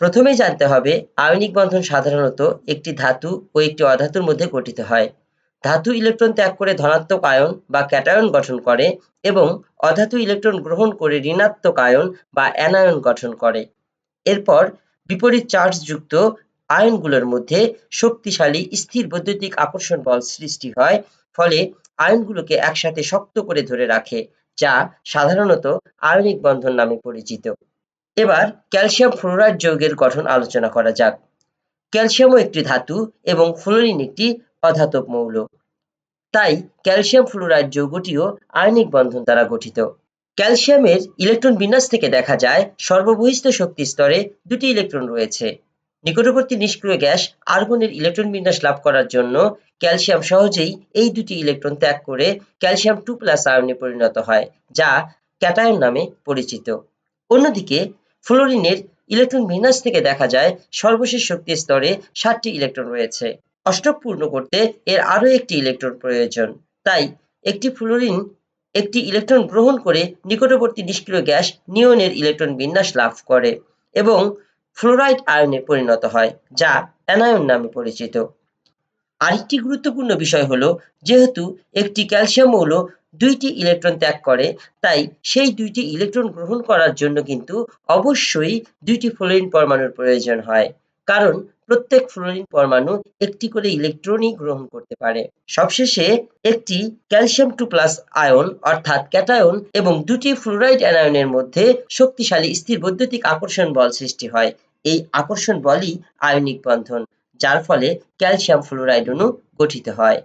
প্রথমেই জানতে হবে আয়নিক বন্ধন সাধারণত একটি ধাতু ও একটি অধাতুর মধ্যে গঠিত হয়। ধাতু ইলেকট্রন ত্যাগ করে ধনাত্মক আয়ন বা ক্যাটায়ন গঠন করে এবং অধাতু ইলেকট্রন গ্রহণ করে ঋণাত্মক আয়ন বা অ্যানায়ন গঠন করে। এরপর বিপরীত চার্জযুক্ত আয়নগুলোর মধ্যে শক্তিশালী স্থির বৈদ্যুতিক আকর্ষণ বল সৃষ্টি হয়, ফলে আয়নগুলোকে একসাথে শক্ত করে ধরে রাখে, যা সাধারণত আয়নিক বন্ধন নামে পরিচিত। এবার ক্যালসিয়াম ফ্লোরাইড যৌগের গঠন আলোচনা করা যাক। ক্যালসিয়ামও একটি ধাতু এবং ফ্লোরিন একটি অধাতব মৌল। তাই ক্যালসিয়াম ফ্লোরাইড যৌগটিও আয়নিক বন্ধন দ্বারা গঠিত। ক্যালসিয়ামের ইলেকট্রন বিন্যাস থেকে দেখা যায় সর্ববহিঃস্থ শক্তি স্তরে দুটি ইলেকট্রন রয়েছে। নিকটবর্তী নিষ্ক্রিয় গ্যাস আর্গনের ইলেকট্রন বিন্যাস লাভ করার জন্য ক্যালসিয়াম সহজেই এই দুটি ইলেকট্রন ত্যাগ করে ক্যালসিয়াম 2+ আয়নে পরিণত হয়, যা ক্যাটায়ন নামে পরিচিত। অন্যদিকে ফ্লোরিনের ইলেকট্রন বিন্যাস থেকে দেখা যায় সর্বশেষ শক্তি স্তরে 7টি ইলেকট্রন রয়েছে। অষ্টক পূর্ণ করতে এর আরও একটি ইলেকট্রন প্রয়োজন। তাই একটি ফ্লোরিন একটি ইলেকট্রন গ্রহণ করে নিকটবর্তী নিষ্ক্রিয় গ্যাস নিয়নের ইলেকট্রন বিন্যাস লাভ করে এবং ফ্লোরাইড আয়নে পরিণত হয়, যা অ্যানায়ন নামে পরিচিত। আরেকটি গুরুত্বপূর্ণ বিষয় হলো, যেহেতু একটি ক্যালসিয়াম মৌল দুইটি ইলেকট্রন ত্যাগ করে, তাই সেই দুইটি ইলেকট্রন গ্রহণ করার জন্য কিন্তু অবশ্যই দুইটি ফ্লোরিন পরমাণুর প্রয়োজন হয়, কারণ প্রত্যেক ফ্লোরিন পরমাণু একটি করে ইলেকট্রনই গ্রহণ করতে পারে। সবশেষে একটি ক্যালসিয়াম 2+ আয়ন অর্থাৎ ক্যাটায়ন এবং দুটি ফ্লোরাইড অ্যানায়নের মধ্যে শক্তিশালী স্থির বৈদ্যুতিক আকর্ষণ বল সৃষ্টি হয়। এই আকর্ষণ বলই আয়নিক বন্ধন, যার ফলে ক্যালসিয়াম ফ্লোরাইড অণু গঠিত হয়।